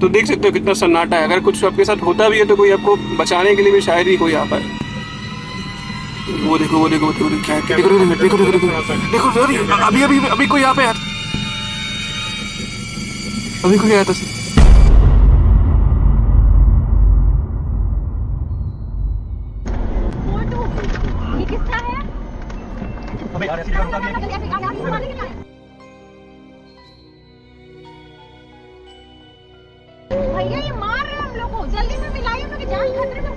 तो देख सकते हो कितना सन्नाटा है। अगर कुछ आपके साथ होता भी है तो कोई आपको बचाने के लिए भी शायद ही कोई आ पाए। वो देखो वो देखो वो देखो क्या है, देखो देखो देखो देखो देखो देखो देखो, अभी अभी अभी कोई यहाँ पे आया, अभी कोई आया था। ये किसका है? अबे यार ऐसी जगह रुका दिया। भैया ये मार रहे हैं हम लोग को, जल्दी से मिलाइए, हम लोग की जान खतरे में।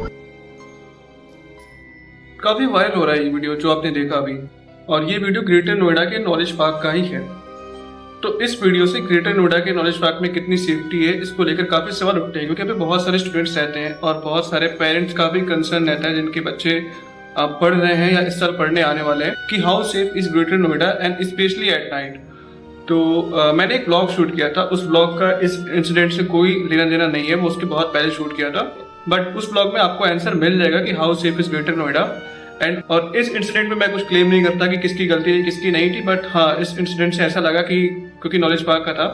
काफी वायरल हो रहा है ये वीडियो जो आपने देखा अभी, और ये वीडियो ग्रेटर नोएडा के नॉलेज पार्क का ही है। तो इस वीडियो से ग्रेटर नोएडा के नॉलेज पार्क में कितनी सेफ्टी है इसको लेकर काफी सवाल उठते हैं, क्योंकि अभी बहुत सारे स्टूडेंट्स रहते हैं और बहुत सारे पेरेंट्स का भी कंसर्न रहता है जिनके बच्चे पढ़ रहे हैं या इस साल पढ़ने आने वाले हैं कि how safe is greater Noida and specially at night. तो मैंने एक ब्लॉग शूट किया था, उस ब्लॉग का इस इंसिडेंट से कोई लेना देना नहीं है, वो उसके बहुत पहले शूट किया था, बट उस ब्लॉग में आपको आंसर मिल जाएगा कि how safe is greater Noida. And और इस इंसिडेंट में मैं कुछ क्लेम नहीं करता कि किसकी गलती है किसकी नहीं थी, बट हाँ इस इंसिडेंट से ऐसा लगा कि क्योंकि नॉलेज पार्क का था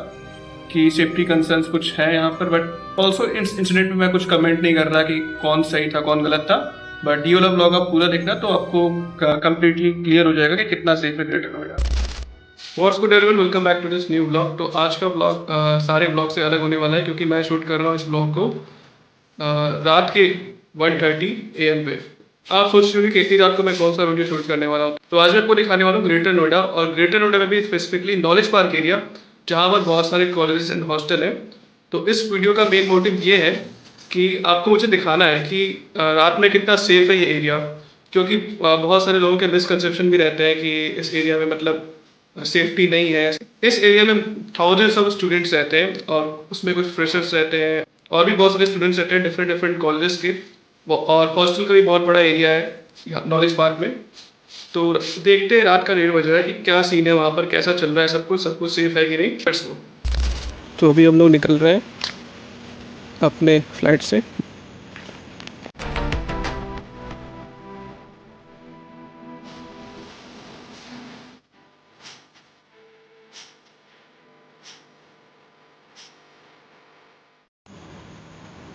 कि सेफ्टी कंसर्न्स कुछ है यहाँ पर, बट ऑल्सो इस इंसिडेंट में मैं कुछ कमेंट नहीं कर रहा कि कौन सही था कौन गलत था। बट ये वाला ब्लॉग आप पूरा देखना तो आपको कंप्लीटली क्लियर हो जाएगा कि कितना सेफ है Greater Noida. What's good everyone, welcome back to this new blog. तो आज का ब्लॉग सारे ब्लॉग से अलग होने वाला है, क्योंकि मैं शूट कर रहा हूँ इस ब्लॉग को रात के 1:30 AM पे। आप सोच रहे हो कि इतनी रात को मैं कौन सा वीडियो शूट करने वाला हूँ, तो आज मैं आपको दिखाने वाला हूँ ग्रेटर नोएडा, और ग्रेटर नोएडा में भी स्पेसिफिकली नॉलेज पार्क एरिया, जहाँ पर बहुत सारे कॉलेजेस एंड हॉस्टल हैं। तो इस वीडियो का मेन मोटिव ये है कि आपको मुझे दिखाना है कि रात में कितना सेफ है ये एरिया, क्योंकि बहुत सारे लोगों के मिसकंसेप्शन भी रहते हैं कि इस एरिया में मतलब सेफ्टी नहीं है। इस एरिया में थाउजेंड्स ऑफ स्टूडेंट्स रहते हैं और उसमें कुछ फ्रेशर्स रहते हैं और भी बहुत सारे स्टूडेंट्स रहते हैं डिफरेंट डिफरेंट कॉलेजेस के, और हॉस्टल का भी बहुत बड़ा एरिया है नॉलेज पार्क में। तो देखते हैं रात का 1:30 बज रहा है कि क्या सीन है वहाँ पर, कैसा चल रहा है सब कुछ सेफ है कि नहीं। Let's go. तो अभी हम लोग निकल रहे हैं अपने फ्लाइट से।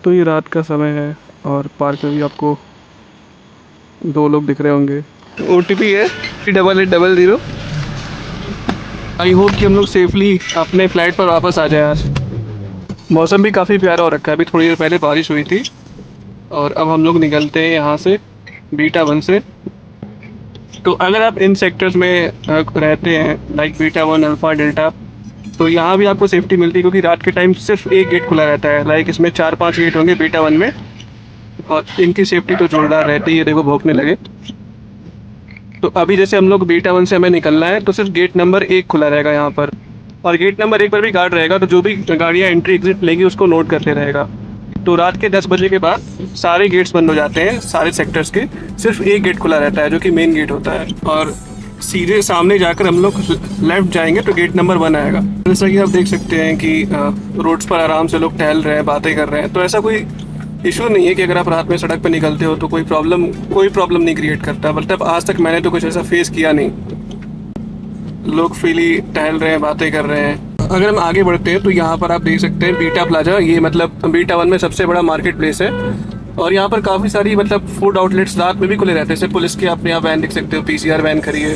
तो ये रात का समय है और पार्क में भी आपको 2 लोग दिख रहे होंगे। OTP है 3880। आई होप कि हम लोग सेफली अपने फ्लाइट पर वापस आ जाए आज। मौसम भी काफ़ी प्यारा हो रखा है, अभी थोड़ी देर पहले बारिश हुई थी और अब हम लोग निकलते हैं यहाँ से बीटा 1 से। तो अगर आप इन सेक्टर्स में रहते हैं लाइक बीटा 1, अल्फ़ा, डेल्टा, तो यहाँ भी आपको सेफ्टी मिलती है, क्योंकि रात के टाइम सिर्फ एक गेट खुला रहता है। लाइक इसमें 4-5 गेट होंगे बीटा 1 में, और इनकी सेफ्टी तो जोरदार रहती है। देखो भौंकने लगे। तो अभी जैसे हम लोग बीटा 1 से हमें निकलना है तो सिर्फ गेट नंबर 1 खुला रहेगा यहाँ पर, और गेट नंबर 1 पर भी गार्ड रहेगा, तो जो भी गाड़ियाँ एंट्री एग्जिट लेगी उसको नोट करते रहेगा। तो रात के 10 बजे के बाद सारे गेट्स बंद हो जाते हैं सारे सेक्टर्स के, सिर्फ एक गेट खुला रहता है जो कि मेन गेट होता है। और सीधे सामने जाकर हम लोग लेफ्ट जाएंगे तो गेट नंबर 1 आएगा। जैसा कि आप देख सकते हैं कि रोड्स पर आराम से लोग टहल रहे हैं, बातें कर रहे हैं, तो ऐसा कोई इशू नहीं है कि अगर आप रात में सड़क पर निकलते हो तो कोई प्रॉब्लम नहीं क्रिएट करता। मतलब आज तक मैंने तो कुछ ऐसा फेस किया नहीं, लोग फ्रीली टहल रहे हैं, बातें कर रहे हैं। अगर हम आगे बढ़ते हैं तो यहाँ पर आप देख सकते हैं बीटा प्लाजा, ये मतलब बीटा 1 में सबसे बड़ा मार्केट प्लेस है, और यहाँ पर काफ़ी सारी मतलब फूड आउटलेट्स रात में भी खुले रहते हैं। जैसे पुलिस के अपने यहाँ वैन देख सकते हो, PCR वैन खड़ी है,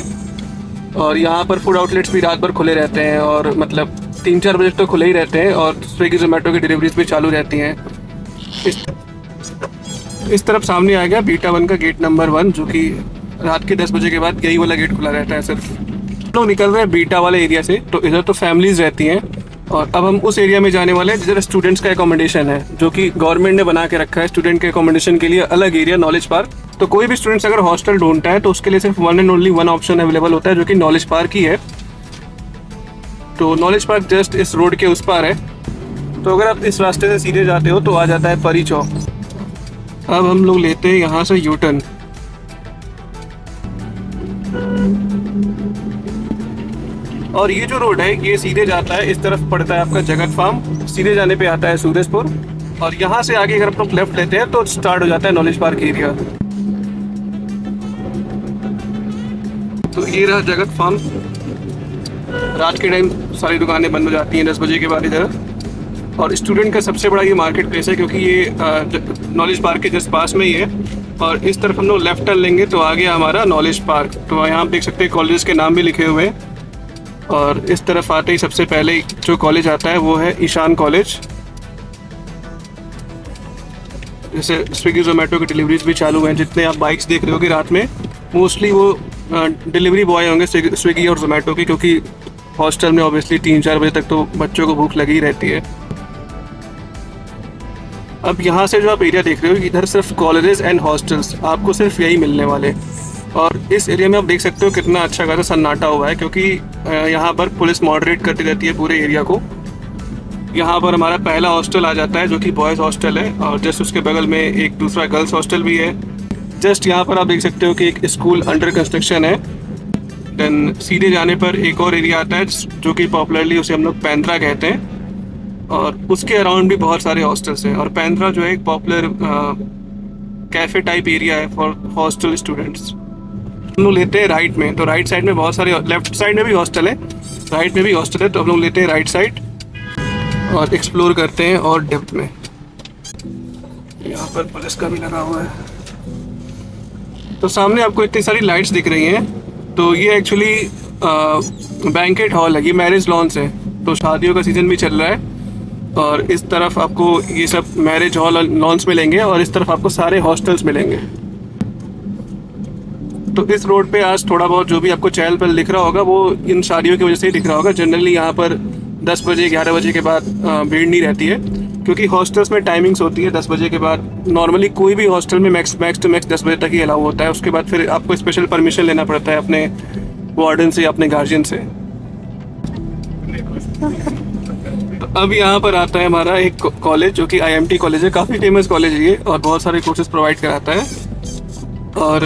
और यहाँ पर फूड आउटलेट्स भी रात भर खुले रहते हैं, और मतलब 3-4 बजे तो खुले ही रहते हैं, और स्विगी जोमेटो की डिलीवरीज भी चालू रहती हैं। इस तरफ सामने आ गया बीटा 1 का गेट नंबर 1, जो कि रात के 10 बजे के बाद यही वाला गेट खुला रहता है सिर्फ। लोग निकल रहे हैं बीटा वाले एरिया से, तो इधर तो फैमिलीज रहती हैं, और अब हम उस एरिया में जाने वाले हैं जिधर स्टूडेंट्स का एकोमोडेशन है, जो कि गवर्नमेंट ने बना के रखा है स्टूडेंट के एकोमोडेशन के लिए अलग एरिया नॉलेज पार्क। तो कोई भी स्टूडेंट्स अगर हॉस्टल ढूंढता है तो उसके लिए सिर्फ 1 एंड ओनली 1 ऑप्शन अवेलेबल होता है, जो कि नॉलेज पार्क ही है। तो नॉलेज पार्क जस्ट इस रोड के उस पार है। तो अगर आप इस रास्ते से सीधे जाते हो तो आ जाता है परी चौक। अब हम लोग लेते हैं यहाँ से यूटर्न। और ये जो रोड है ये सीधे जाता है, इस तरफ पड़ता है आपका जगत फार्म, सीधे जाने पे आता है सूरजपुर, और यहाँ से आगे अगर आप लोग लेफ्ट लेते हैं तो स्टार्ट हो जाता है नॉलेज पार्क एरिया। तो ये रहा जगत फार्म। रात के टाइम सारी दुकानें बंद हो जाती हैं 10 बजे के बाद इधर। और स्टूडेंट का सबसे बड़ा ये मार्केट प्लेस है, क्योंकि ये नॉलेज पार्क के जस्ट पास में ही है। और इस तरफ हम लोग लेफ्ट टर्न लेंगे तो आ गया हमारा नॉलेज पार्क। तो यहाँ आप देख सकते हैं कॉलेज के नाम भी लिखे हुए हैं। और इस तरफ आते ही सबसे पहले जो कॉलेज आता है वो है ईशान कॉलेज। जैसे स्विगी जोमेटो की डिलीवरीज भी चालू हैं। जितने आप बाइक्स देख रहे होगे रात में, मोस्टली वो डिलीवरी बॉय होंगे स्विगी और जोमेटो की, क्योंकि हॉस्टल में ऑब्वियसली 3-4 बजे तक तो बच्चों को भूख लगी ही रहती है। अब यहाँ से जो आप एरिया देख रहे हो, इधर सिर्फ कॉलेजेस एंड हॉस्टल्स आपको सिर्फ यही मिलने वाले। और इस एरिया में आप देख सकते हो कितना अच्छा खासा सन्नाटा हुआ है, क्योंकि यहाँ पर पुलिस मॉडरेट करती रहती है पूरे एरिया को। यहाँ पर हमारा पहला हॉस्टल आ जाता है जो कि बॉयज़ हॉस्टल है, और जस्ट उसके बगल में एक दूसरा गर्ल्स हॉस्टल भी है। जस्ट यहाँ पर आप देख सकते हो कि एक स्कूल अंडर कंस्ट्रक्शन है। देन सीधे जाने पर एक और एरिया आता है जो कि पॉपुलरली उसे हम लोग पैंथरा कहते हैं, और उसके अराउंड भी बहुत सारे हॉस्टल्स हैं। और पैंथरा जो है एक पॉपुलर कैफ़े टाइप एरिया है फॉर हॉस्टल स्टूडेंट्स। हम लोग लेते हैं राइट में, तो राइट साइड में बहुत सारे, लेफ्ट साइड में भी हॉस्टल है, राइट में भी हॉस्टल है। तो हम लोग लेते हैं राइट साइड और एक्सप्लोर करते हैं और डेप्थ में। यहाँ पर पुलिस का भी लगा हुआ है। तो सामने आपको इतनी सारी लाइट्स दिख रही हैं, तो ये एक्चुअली बैंकेट हॉल है, ये मैरिज लॉन्स है। तो शादियों का सीज़न भी चल रहा है, और इस तरफ आपको ये सब मैरिज हॉल और लॉन्स मिलेंगे, और इस तरफ आपको सारे हॉस्टल्स मिलेंगे। तो इस रोड पे आज थोड़ा बहुत जो भी आपको चहल पहल दिख रहा होगा वो इन शादियों की वजह से ही दिख रहा होगा। जनरली यहाँ पर 10 बजे 11 बजे के बाद भीड़ नहीं रहती है, क्योंकि हॉस्टल्स में टाइमिंग्स होती है 10 बजे के बाद। नॉर्मली कोई भी हॉस्टल में मैक्स टू मैक्स 10 बजे तक ही अलाउ होता है। उसके बाद फिर आपको स्पेशल परमिशन लेना पड़ता है अपने वार्डन से या अपने गार्जियन से। तो अब यहाँ पर आता है हमारा एक कॉलेज जो कि IMT कॉलेज है। काफ़ी फेमस कॉलेज है ये, और बहुत सारे कोर्सेज प्रोवाइड कराता है। और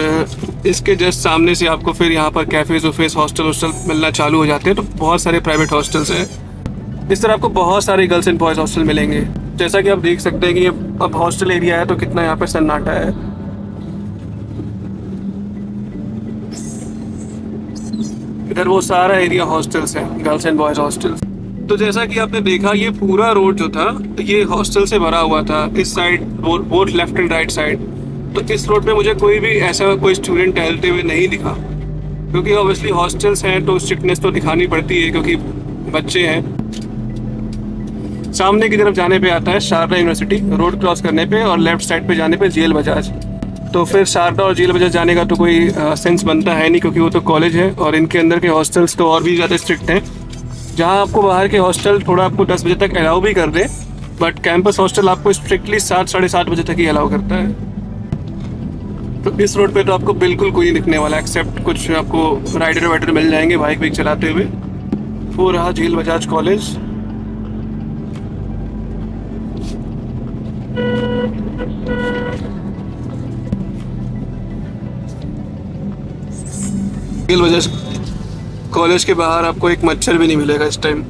इसके जस्ट सामने से आपको फिर यहाँ पर कैफ़ेज़ वफेज़ हॉस्टल मिलना चालू हो जाते हैं। तो बहुत सारे प्राइवेट हॉस्टल्स हैं। इस तरह आपको बहुत सारे गर्ल्स एंड बॉयज़ हॉस्टल मिलेंगे। जैसा कि आप देख सकते हैं कि ये अब हॉस्टल एरिया है, तो कितना यहाँ पर सन्नाटा है। इधर वो सारा एरिया हॉस्टल्स है, गर्ल्स एंड बॉयज़ हॉस्टल्स। तो जैसा कि आपने देखा, ये पूरा रोड जो था ये हॉस्टल से भरा हुआ था, इस side both left and right side. तो इस रोड पे मुझे कोई भी ऐसा कोई स्टूडेंट टहलते हुए नहीं दिखा, क्योंकि ऑब्वियसली हॉस्टल्स हैं तो स्ट्रिक्टनेस तो दिखानी पड़ती है, क्योंकि बच्चे हैं। सामने की तरफ जाने पे आता है शारदा यूनिवर्सिटी, रोड क्रॉस करने पे, और लेफ्ट साइड पे जाने पे जेल बजाज। तो फिर शारदा और जेल बजाज जाने का तो कोई सेंस बनता है नहीं, क्योंकि वो तो कॉलेज है, और इनके अंदर के हॉस्टल्स तो और भी ज़्यादा स्ट्रिक्ट हैं। जहाँ आपको बाहर के हॉस्टल थोड़ा आपको 10 बजे तक अलाउ भी कर दे, बट कैंपस हॉस्टल आपको स्ट्रिक्टली 7 साढ़े 7 बजे तक ही अलाउ करता है। तो इस रोड पे तो आपको बिल्कुल कोई नहीं दिखने वाला, एक्सेप्ट कुछ आपको राइडर वाइडर मिल जाएंगे बाइक वाइक चलाते हुए। वो रहा GL Bajaj college. GL Bajaj college के बाहर आपको एक मच्छर भी नहीं मिलेगा इस टाइम,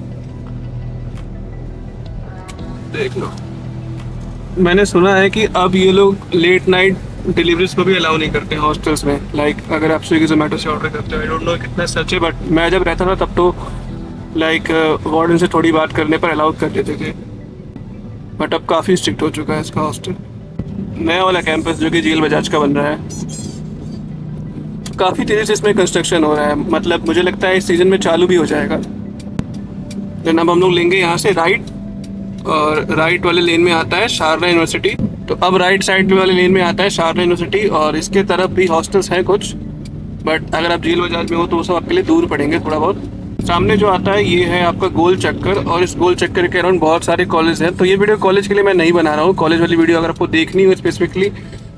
देख लो। मैंने सुना है कि अब ये लोग लेट नाइट डिलीवरीज को भी अलाउ नहीं करते हैं हॉस्टल्स में। लाइक अगर आप स्विगी जोमेटो से ऑर्डर करते हो, आई डोंट नो कितना सच है, बट मैं जब रहता था तब तो लाइक वार्डन से थोड़ी बात करने पर अलाउ कर देते थे। बट अब काफ़ी स्ट्रिक्ट हो चुका है इसका हॉस्टल। नया वाला कैंपस जो कि जेल बजाज का बन रहा है, काफ़ी तेज़ी से इसमें कंस्ट्रक्शन हो रहा है। मतलब मुझे लगता है इस सीज़न में चालू भी हो जाएगा। देन अब हम लोग लेंगे यहाँ से राइट, और राइट वाले लेन में आता है शारदा यूनिवर्सिटी। तो अब राइट साइड वाले लेन में आता है शारदा यूनिवर्सिटी, और इसके तरफ भी हॉस्टल्स हैं कुछ, बट अगर आप जेल बजाज में हो तो वो सब आपके लिए दूर पड़ेंगे थोड़ा बहुत। सामने जो आता है ये है आपका गोल चक्कर, और इस गोल चक्कर के अराउंड बहुत सारे कॉलेज हैं। तो ये वीडियो कॉलेज के लिए मैं नहीं बना रहा हूँ। कॉलेज वाली वीडियो अगर आपको देखनी हो स्पेसिफिकली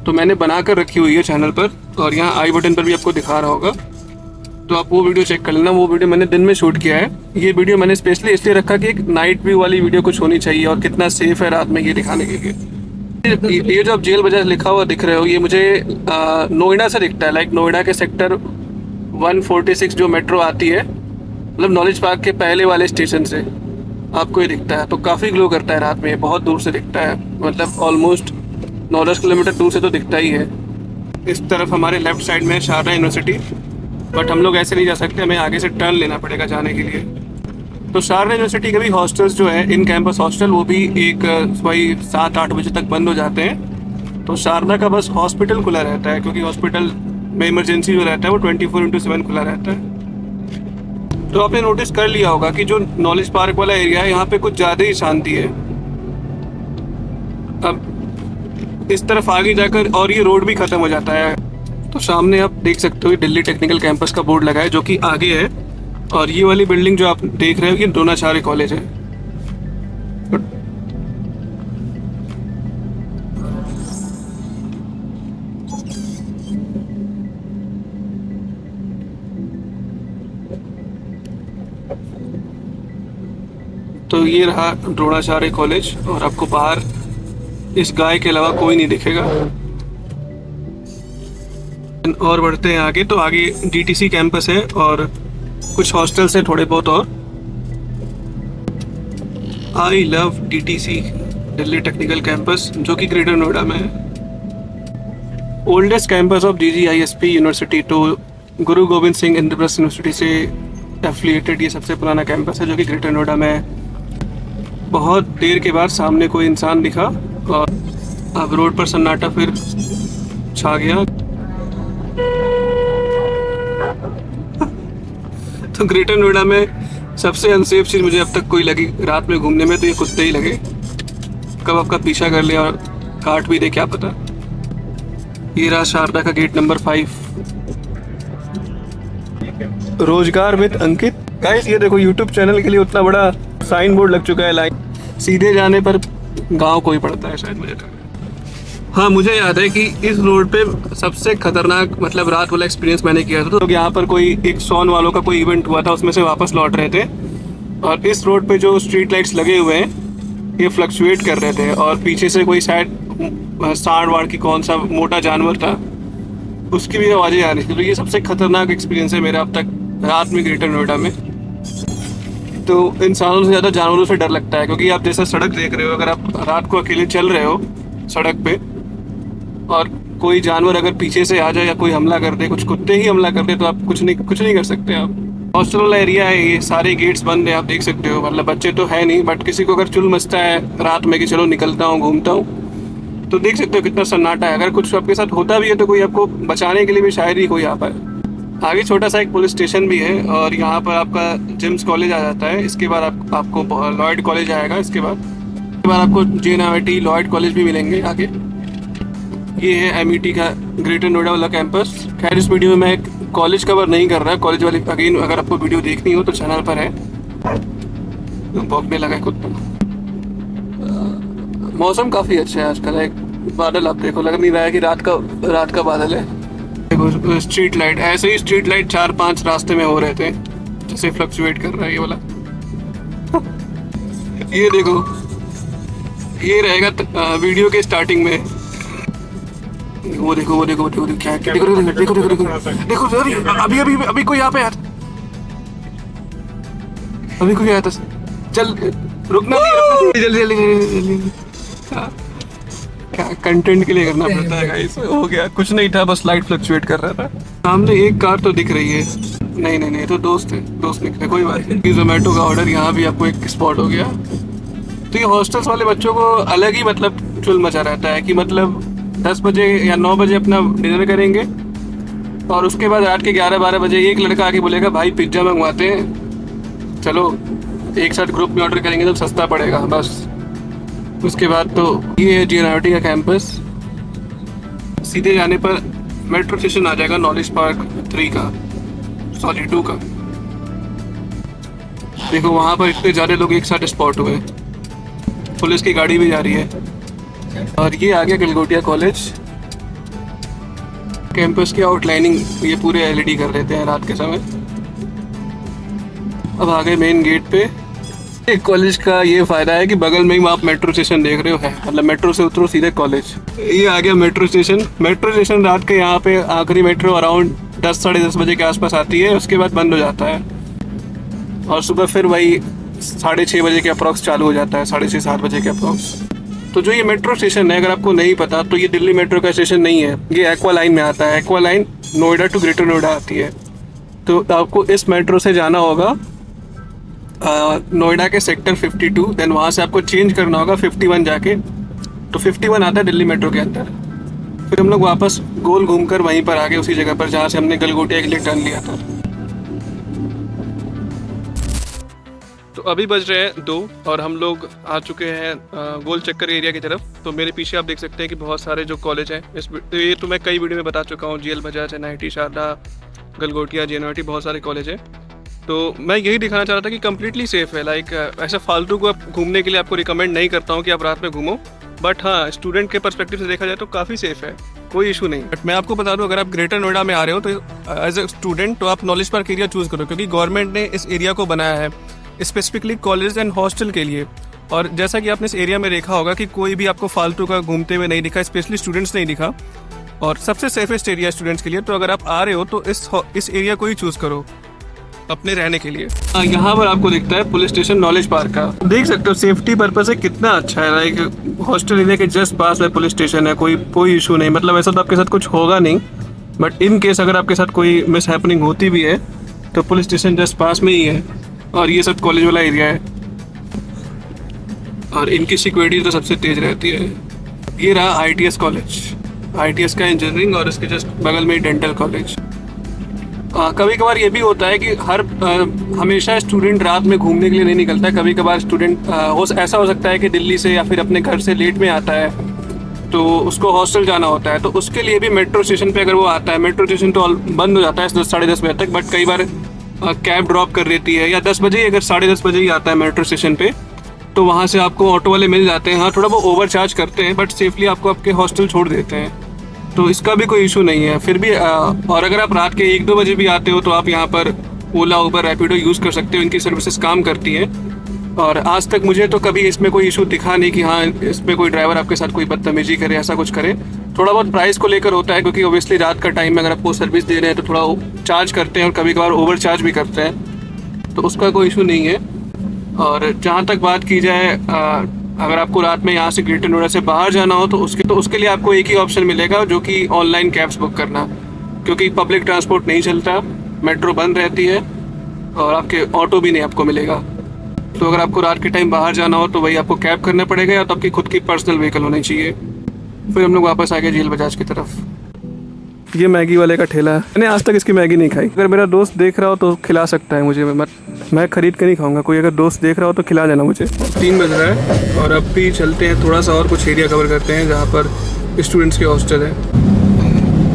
तो मैंने बना कर रखी हुई है चैनल पर, और यहाँ आई बटन पर भी आपको दिखा रहा होगा, तो आप वो वीडियो चेक कर लेना। वो वीडियो मैंने दिन में शूट किया है। ये वीडियो मैंने स्पेशली इसलिए रखा कि एक नाइट व्यू वाली वीडियो कुछ होनी चाहिए, और कितना सेफ है रात में ये दिखाने के लिए। ये जो आप जेल बजाज लिखा हुआ दिख रहे हो, ये मुझे नोएडा से दिखता है। लाइक नोएडा के सेक्टर 146 जो मेट्रो आती है, मतलब नॉलेज पार्क के पहले वाले स्टेशन से आपको ये दिखता है। तो काफ़ी ग्लो करता है रात में, बहुत दूर से दिखता है, मतलब ऑलमोस्ट 9-10 किलोमीटर दूर से तो दिखता ही है। इस तरफ हमारे लेफ्ट साइड में है शारदा यूनिवर्सिटी, बट हम लोग ऐसे नहीं जा सकते, हमें आगे से टर्न लेना पड़ेगा जाने के लिए। तो शारदा यूनिवर्सिटी के भी हॉस्टल्स जो है, इन कैंपस हॉस्टल, वो भी एक वही 7-8 बजे तक बंद हो जाते हैं। तो शारदा का बस हॉस्पिटल खुला रहता है, क्योंकि हॉस्पिटल में इमरजेंसी जो रहता है वो 24/7 खुला रहता है। तो आपने नोटिस कर लिया होगा कि जो नॉलेज पार्क वाला एरिया है, यहाँ पे कुछ ज़्यादा ही शांति है। अब इस तरफ आगे जाकर और ये रोड भी ख़त्म हो जाता है। तो सामने आप देख सकते हो दिल्ली टेक्निकल कैंपस का बोर्ड लगा है, जो कि आगे है। और ये वाली बिल्डिंग जो आप देख रहे हो, ये द्रोणाचार्य कॉलेज है। तो ये रहा द्रोणाचार्य कॉलेज, और आपको बाहर इस गाय के अलावा कोई नहीं दिखेगा। और बढ़ते हैं आगे, तो आगे डीटीसी कैंपस है और कुछ हॉस्टल्स हैं थोड़े बहुत। और I love DTC, Delhi technical campus, जो कि ग्रेटर नोएडा में है। Oldest campus of DGISP university, तो गुरु गोविंद सिंह इंद्रप्रस्थ यूनिवर्सिटी से एफिलिएटेड ये सबसे पुराना कैंपस है, जो कि ग्रेटर नोएडा में है। बहुत देर के बाद सामने कोई इंसान दिखा और अब रोड पर सन्नाटा फिर छा गया। तो ग्रेटर नोएडा में सबसे अनसेफ चीज़ मुझे अब तक कोई लगी रात में घूमने में, तो ये कुत्ते ही लगे। कब आपका पीछा कर ले और काट भी दे, क्या पता। ये रहा शारदा का गेट नंबर 5, रोजगार विद अंकित। गाइस ये देखो, यूट्यूब चैनल के लिए उतना बड़ा साइन बोर्ड लग चुका है। लाइन सीधे जाने पर गांव को ही पड़ता है शायद, मुझे लग रहा है। हाँ, मुझे याद है कि इस रोड पे सबसे खतरनाक मतलब रात वाला एक्सपीरियंस मैंने किया था। तो यहाँ पर कोई एक सॉन वालों का कोई इवेंट हुआ था, उसमें से वापस लौट रहे थे, और इस रोड पे जो स्ट्रीट लाइट्स लगे हुए हैं ये फ्लक्चुएट कर रहे थे, और पीछे से कोई शायद सांड वाड़ की कौन सा मोटा जानवर था, उसकी भी आवाज़ें आ रही थी। तो ये सबसे खतरनाक एक्सपीरियंस है मेरा अब तक रात में ग्रेटर नोएडा में। तो इंसानों से ज़्यादा जानवरों से डर लगता है, क्योंकि आप जैसा सड़क देख रहे हो, अगर आप रात को अकेले चल रहे हो सड़क पे और कोई जानवर अगर पीछे से आ जाए या कोई हमला कर दे, कुछ कुत्ते ही हमला कर दे, तो आप कुछ नहीं कर सकते। आप हॉस्टल वाला एरिया है, ये सारे गेट्स बंद है, आप देख सकते हो। मतलब बच्चे तो है नहीं, बट किसी को अगर चुल मचता है रात में कि चलो निकलता हूँ घूमता हूँ, तो देख सकते हो कितना सन्नाटा है। अगर कुछ आपके साथ होता भी है तो कोई आपको बचाने के लिए भी शायद ही कोई आ पाए। आगे छोटा सा एक पुलिस स्टेशन भी है, और यहाँ पर आपका जिम्स कॉलेज आ जाता है। इसके बाद आपको लॉयड कॉलेज आएगा। इसके बाद आपको JNIT लॉयड कॉलेज भी मिलेंगे आगे। ये है MET का ग्रेटर नोएडा वाला कैंपस। खैर इस वीडियो में मैं कॉलेज कवर नहीं कर रहा, कॉलेज वाली अगेन अगर आपको वीडियो देखनी हो तो चैनल पर है। भौंकने लगा कुत्ता। मौसम काफ़ी अच्छा है आजकल। एक बादल आप देखो, लग नहीं रहा है कि रात का बादल है। देखो स्ट्रीट लाइट, ऐसे ही स्ट्रीट लाइट 4-5 रास्ते में हो रहे थे, जैसे फ्लक्चुएट कर रहा है ये वाला। ये देखो, ये रहेगा वीडियो के स्टार्टिंग में। वो देखो क्या देखो अभी कोई यहाँ पे आया था, अभी कोई आया था। चल रुकना नहीं, जल्दी क्या कंटेंट के लिए करना पड़ता है गाइस। हो गया, कुछ नहीं था, बस लाइट फ्लक्चुएट कर रहा था। सामने एक कार तो दिख रही है। नहीं तो दोस्त निकले, कोई बात नहीं। जोमेटो का ऑर्डर, यहाँ भी आपको एक स्पॉट हो गया। तो ये हॉस्टल्स वाले बच्चों को अलग ही मतलब चुल मचा रहता है कि मतलब 10 बजे या 9 बजे अपना डिनर करेंगे, और उसके बाद रात के 11-12 बजे एक लड़का आके बोलेगा भाई पिज्ज़ा मंगवाते हैं, चलो एक साथ ग्रुप में ऑर्डर करेंगे तो सस्ता पड़ेगा। बस उसके बाद तो ये है JNIT का कैंपस। सीधे जाने पर मेट्रो स्टेशन आ जाएगा नॉलेज पार्क 2 का। देखो वहाँ पर इतने ज़्यादा लोग एक साथ स्पॉट हुए, पुलिस की गाड़ी भी जा रही है। और ये आ गया गलगोटिया कॉलेज। कैंपस की आउटलाइनिंग ये पूरे LED कर देते हैं रात के समय। अब आ गए मेन गेट पे। एक कॉलेज का ये फायदा है कि बगल में ही आप मेट्रो स्टेशन देख रहे हो है, मतलब मेट्रो से उतरो सीधे कॉलेज। ये आ गया मेट्रो स्टेशन। रात के यहाँ पे आखिरी मेट्रो अराउंड 10-10:30 बजे के आसपास आती है, उसके बाद बंद हो जाता है, और सुबह फिर वही 6:30 बजे के अप्रॉक्स चालू हो जाता है, 6:30-7 बजे के अप्रॉक्स। तो जो ये मेट्रो स्टेशन है, अगर आपको नहीं पता तो ये दिल्ली मेट्रो का स्टेशन नहीं है, ये एक्वा लाइन में आता है। Aqua Line Noida to Greater Noida आती है। तो आपको इस मेट्रो से जाना होगा नोएडा के सेक्टर 52, देन वहाँ से आपको चेंज करना होगा 51 जाके, तो 51 आता है दिल्ली मेट्रो के अंदर। फिर हम लोग वापस गोल घूमकर वहीं पर आ गए, उसी जगह पर जहाँ से हमने गलगोटिया के लिए टर्न लिया था। तो अभी बज रहे हैं 2 और हम लोग आ चुके हैं गोल चक्कर एरिया की तरफ। तो मेरे पीछे आप देख सकते हैं कि बहुत सारे जो कॉलेज हैं, ये तो मैं कई वीडियो में बता चुका हूँ, GL Bajaj, NIT Sharda, Galgotia, JNIT, बहुत सारे कॉलेज हैं। तो मैं यही दिखाना चाह रहा था कि कम्प्लीटली सेफ़ है। लाइक ऐसा फालतू को आप घूमने के लिए आपको रिकमेंड नहीं करता हूँ कि आप रात में घूमो, बट हाँ, स्टूडेंट के पर्सपेक्टिव से देखा जाए तो काफ़ी सेफ़ है, कोई इशू नहीं। बट मैं आपको बता दूं, अगर आप ग्रेटर नोएडा में आ रहे हो तो एज ए स्टूडेंट तो आप नॉलेज पार्क एरिया चूज़ करो, क्योंकि गवर्नमेंट ने इस एरिया को बनाया है स्पेसिफिकली कॉलेज एंड हॉस्टल के लिए। और जैसा कि आपने इस एरिया में देखा होगा कि कोई भी आपको फालतू का घूमते हुए नहीं दिखा, स्पेशली स्टूडेंट्स नहीं दिखा, और सबसे सेफेस्ट एरिया स्टूडेंट्स के लिए। तो अगर आप आ रहे हो तो इस एरिया को ही चूज़ करो अपने रहने के लिए। यहाँ पर आपको दिखता है पुलिस स्टेशन नॉलेज पार्क का, देख सकते हो सेफ्टी पर्पज से कितना अच्छा है। लाइक हॉस्टल एरिया के जस्ट पास में पुलिस स्टेशन है, कोई इशू नहीं। मतलब ऐसा तो आपके साथ कुछ होगा नहीं, बट इन केस अगर आपके साथ कोई मिस हैपनिंग होती भी है तो पुलिस स्टेशन जस्ट पास में ही है। और ये सब कॉलेज वाला एरिया है और इनकी सिक्योरिटी तो सबसे तेज रहती है। ये रहा ITS कॉलेज, ITS का इंजीनियरिंग, और इसके जस्ट बगल में ही डेंटल कॉलेज। कभी कभार ये भी होता है कि हमेशा स्टूडेंट रात में घूमने के लिए नहीं निकलता है। कभी कभार स्टूडेंट ऐसा हो सकता है कि दिल्ली से या फिर अपने घर से लेट में आता है, तो उसको हॉस्टल जाना होता है। तो उसके लिए भी मेट्रो स्टेशन पे अगर वो आता है, मेट्रो स्टेशन तो बंद हो जाता है 10 साढ़े 10 बजे तक, बट कई बार कैब ड्रॉप कर देती है, या 10 बजे, अगर साढ़े 10 बजे ही आता है मेट्रो स्टेशन पे, तो वहाँ से आपको ऑटो वाले मिल जाते हैं। हाँ, थोड़ा वो ओवर चार्ज करते हैं, बट सेफली आपको आपके हॉस्टल छोड़ देते हैं, तो इसका भी कोई इशू नहीं है। फिर भी और अगर आप रात के 1-2 बजे भी आते हो तो आप यहाँ पर ओला, उबर, रैपिडो यूज़ कर सकते हो, इनकी सर्विसेज काम करती हैं। और आज तक मुझे तो कभी इसमें कोई इशू दिखा नहीं कि हाँ इसमें कोई ड्राइवर आपके साथ कोई बदतमीजी करे, ऐसा कुछ करे। थोड़ा बहुत प्राइस को लेकर होता है, क्योंकि ओबियसली रात का टाइम में अगर आपको सर्विस दे रहे हैं तो थोड़ा चार्ज करते हैं, और कभी कभार ओवर चार्ज भी करते हैं, तो उसका कोई इशू नहीं है। और जहाँ तक बात की जाए, अगर आपको रात में यहाँ से ग्रेटर नोएडा से बाहर जाना हो तो उसके लिए आपको एक ही ऑप्शन मिलेगा, जो कि ऑनलाइन कैब्स बुक करना, क्योंकि पब्लिक ट्रांसपोर्ट नहीं चलता, मेट्रो बंद रहती है, और आपके ऑटो भी नहीं आपको मिलेगा। तो अगर आपको रात के टाइम बाहर जाना हो तो वही आपको कैब करना पड़ेगा, या तो आपकी खुद की पर्सनल व्हीकल होनी चाहिए। फिर हम लोग वापस आ गए GL बजाज की तरफ। ये मैगी वाले का ठेला है, मैंने आज तक इसकी मैगी नहीं खाई। अगर मेरा दोस्त देख रहा हो तो खिला सकता है मुझे, मैं खरीद के नहीं खाऊंगा। कोई अगर दोस्त देख रहा हो तो खिला देना मुझे। 3 बज रहा है और अब भी चलते हैं, थोड़ा सा और कुछ एरिया कवर करते हैं जहाँ पर स्टूडेंट्स के हॉस्टल है।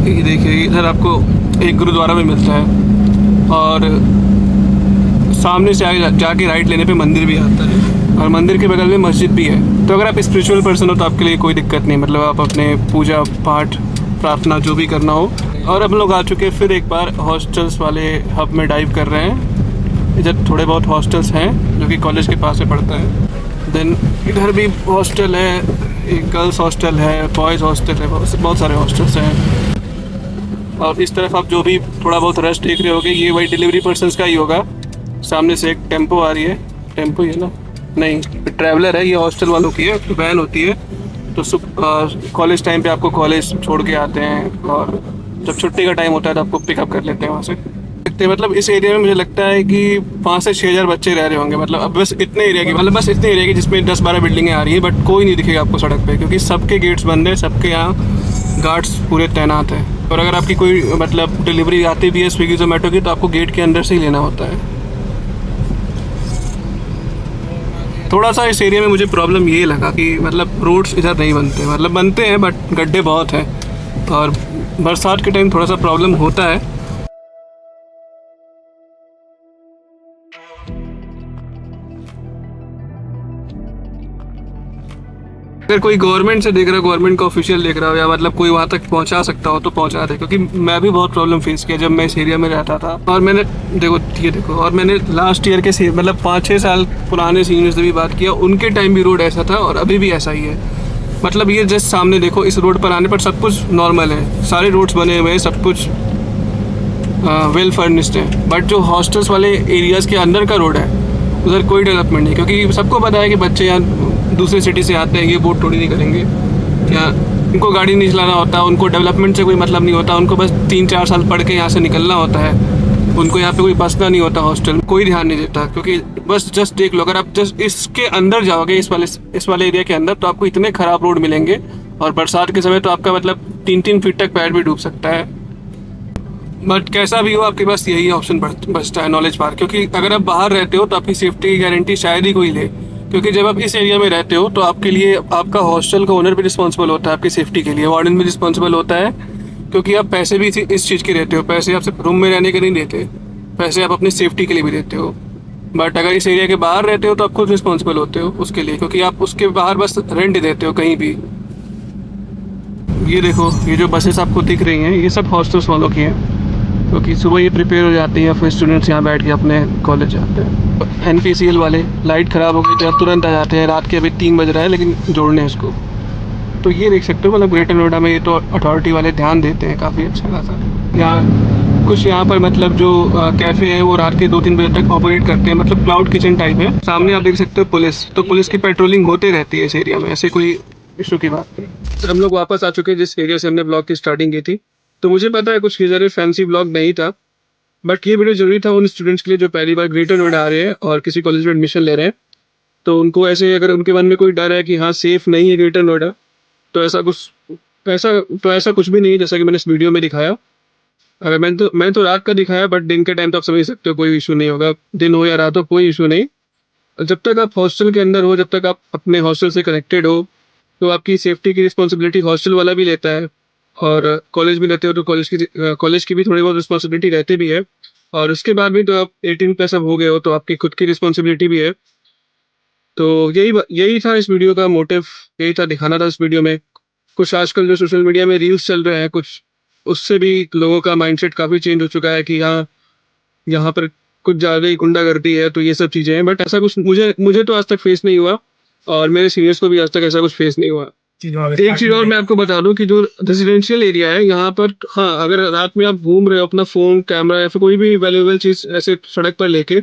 ये देखिए, इधर आपको एक गुरुद्वारा भी मिलता है, और सामने से आगे जाके राइट लेने पे मंदिर भी आता है, और मंदिर के बगल में मस्जिद भी है। तो अगर आप स्पिरिचुअल पर्सन हो तो आपके लिए कोई दिक्कत नहीं, मतलब आप अपने पूजा पाठ प्रार्थना जो भी करना हो। और अब लोग आ चुके फिर एक बार हॉस्टल्स वाले हब में डाइव कर रहे हैं। इधर थोड़े बहुत हॉस्टल्स हैं जो कि कॉलेज के पास से पड़ता है। देन इधर भी हॉस्टल है, एक गर्ल्स हॉस्टल है, बॉयज़ हॉस्टल है, बहुत सारे हॉस्टल्स हैं। और इस तरफ आप जो भी थोड़ा बहुत रश देख रहे होगे, ये वही डिलीवरी पर्सनस का ही होगा। सामने से एक टेम्पो आ रही है, टेम्पो ही है ना, नहीं ट्रैवलर है, ये हॉस्टल वालों की है, वैन होती है। तो कॉलेज टाइम पे आपको कॉलेज छोड़ के आते हैं, और जब छुट्टी का टाइम होता है तो आपको पिकअप कर लेते हैं वहाँ से। मतलब इस एरिया में मुझे लगता है कि 5 से 6 हज़ार बच्चे रह रहे होंगे। मतलब अब बस इतने एरिया की, मतलब बस इतने एरिया की जिसमें 10-12 बिल्डिंगें आ रही है, बट कोई नहीं दिखेगा आपको सड़क पे, क्योंकि सबके गेट्स बंद है, सबके यहाँ गार्ड्स पूरे तैनात हैं। और अगर आपकी कोई मतलब डिलीवरी आती भी है स्विगी जोमेटो की, तो आपको गेट के अंदर से ही लेना होता है। थोड़ा सा इस एरिया में मुझे प्रॉब्लम ये लगा कि मतलब रोड्स इधर नहीं बनते, मतलब बनते हैं बट गड्ढे बहुत हैं, और बरसात के टाइम थोड़ा सा प्रॉब्लम होता है। अगर कोई गवर्नमेंट से देख रहा है, गवर्नमेंट का ऑफिशियल देख रहा हो, या मतलब कोई वहाँ तक पहुँचा सकता हो तो पहुँचा दे, क्योंकि मैं भी बहुत प्रॉब्लम फेस किया जब मैं इस एरिया में रहता था। और मैंने देखो और मैंने लास्ट ईयर के मतलब 5-6 साल पुराने सीनियर्स से भी बात किया, उनके टाइम भी रोड ऐसा था और अभी भी ऐसा ही है। मतलब ये जस्ट सामने देखो, इस रोड पर आने पर सब कुछ नॉर्मल है, सारे रोड्स बने हुए हैं, सब कुछ वेल फर्निश्ड है। बट जो हॉस्टल्स वाले एरियाज़ के अंदर का रोड है, उधर कोई डेवलपमेंट नहीं, क्योंकि सबको पता है कि बच्चे यहाँ दूसरे सिटी से आते हैं, ये बोर्ड थोड़ी नहीं करेंगे, या उनको गाड़ी नहीं चलाना होता, उनको डेवलपमेंट से कोई मतलब नहीं होता, उनको बस 3-4 साल पढ़ के यहाँ से निकलना होता है, उनको यहाँ पे कोई बसना नहीं होता, हॉस्टल कोई ध्यान नहीं देता, क्योंकि बस जस्ट देख लो, अगर आप जस्ट इसके अंदर जाओगे इस वाले एरिया के अंदर, तो आपको इतने खराब रोड मिलेंगे। और बरसात के समय तो आपका मतलब 3-3 फीट तक पैर भी डूब सकता है। बट कैसा भी हो, आपके पास यही ऑप्शन बचता है नॉलेज पार्क, क्योंकि अगर आप बाहर रहते हो तो आपकी सेफ्टी की गारंटी शायद ही कोई ले। क्योंकि जब आप इस एरिया में रहते हो तो आपके लिए आपका हॉस्टल का ओनर भी रिस्पॉन्सिबल होता है आपकी सेफ्टी के लिए, वार्डन भी रिस्पॉन्सिबल होता है, क्योंकि आप पैसे भी इस चीज़ के देते हो। पैसे आप सिर्फ रूम में रहने के नहीं देते, पैसे आप अपनी सेफ्टी के लिए भी देते हो। बट अगर इस एरिया के बाहर रहते हो तो आप खुद रिस्पॉन्सिबल होते हो उसके लिए, क्योंकि आप उसके बाहर बस रेंट देते हो कहीं भी। ये देखो, ये जो बसेस आपको दिख रही हैं ये सब हॉस्टल्स वालों की हैं, क्योंकि सुबह ये प्रिपेयर हो जाती है, फिर स्टूडेंट्स यहाँ बैठ के अपने कॉलेज जाते हैं। NPCL वाले लाइट ख़राब हो गई तो तुरंत आ जाते हैं, रात के अभी 3 बज रहा है लेकिन जोड़ने हैं इसको। तो ये देख सकते हो, मतलब ग्रेटर नोएडा में ये तो अथॉरिटी वाले ध्यान देते हैं काफ़ी अच्छा खासा। यहाँ पर मतलब जो कैफ़े है वो रात के 2-3 बजे तक ऑपरेट करते हैं, मतलब क्लाउड किचन टाइप है। सामने आप देख सकते हो पुलिस, तो पुलिस की पेट्रोलिंग होते रहती है इस एरिया में, ऐसे कोई इशू की बात नहीं। तो हम लोग वापस आ चुके हैं जिस एरिया से हमने ब्लॉग की स्टार्टिंग की थी। तो मुझे पता है कुछ ज़रूर फैंसी ब्लॉग नहीं था, बट ये वीडियो जरूरी था उन स्टूडेंट्स के लिए जो पहली बार ग्रेटर नोएडा आ रहे हैं और किसी कॉलेज में एडमिशन ले रहे हैं। तो उनको ऐसे, अगर उनके मन में कोई डर है कि हाँ सेफ नहीं है ग्रेटर नोएडा, तो ऐसा कुछ भी नहीं है जैसा कि मैंने इस वीडियो में दिखाया। अगर मैं तो रात का दिखाया, बट दिन के टाइम तो आप समझ सकते हो कोई इशू नहीं होगा, दिन हो या रात हो कोई इशू नहीं। जब तक आप हॉस्टल के अंदर हो, जब तक आप अपने हॉस्टल से कनेक्टेड हो, तो आपकी सेफ्टी की रिस्पॉन्सिबिलिटी हॉस्टल वाला भी लेता है। और कॉलेज में रहते हो तो कॉलेज की भी थोड़ी बहुत रिस्पॉन्सिबिलिटी रहती भी है। और उसके बाद भी तो आप 18+ अब हो गए हो, तो आपकी खुद की रिस्पॉन्सिबिलिटी भी है। तो यही था इस वीडियो का मोटिव, यही था दिखाना था इस वीडियो में। कुछ आजकल जो सोशल मीडिया में रील्स चल रहे हैं, कुछ उससे भी लोगों का माइंडसेट काफ़ी चेंज हो चुका है कि हाँ यहाँ पर कुछ ज़्यादा ही गुंडागर्दी है, तो ये सब चीज़ें हैं। बट ऐसा कुछ मुझे तो आज तक फेस नहीं हुआ, और मेरे सीनियर्स को भी आज तक ऐसा कुछ फेस नहीं हुआ। एक चीज़ और मैं आपको बता दूं कि जो रेजिडेंशियल एरिया है यहाँ पर, हाँ अगर रात में आप घूम रहे हो अपना फ़ोन, कैमरा या फिर कोई भी वैल्यूएबल चीज़ ऐसे सड़क पर लेके,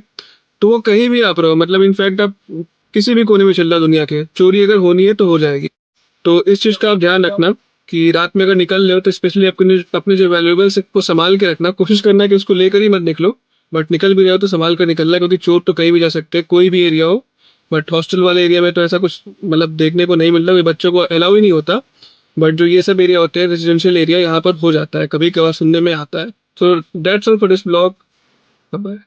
तो वो कहीं भी आप रहो, मतलब इनफैक्ट आप किसी भी कोने में चल रहा दुनिया के, चोरी अगर होनी है तो हो जाएगी। तो इस चीज़ का आप ध्यान रखना कि रात में अगर निकल रहे हो तो स्पेशली अपने जो वैल्यूएबल्स को संभाल के रखना। कोशिश करना कि उसको लेकर ही मत निकलो, बट निकल भी रहे हो तो संभाल कर निकलना, क्योंकि चोर तो कहीं भी जा सकते हैं, कोई भी एरिया हो। बट हॉस्टल वाले एरिया में तो ऐसा कुछ मतलब देखने को नहीं मिलता, कोई बच्चों को अलाउ ही नहीं होता। बट जो ये सब एरिया होते हैं रेजिडेंशियल एरिया, यहाँ पर हो जाता है, कभी कभार सुनने में आता है। So that's all for this blog. Bye.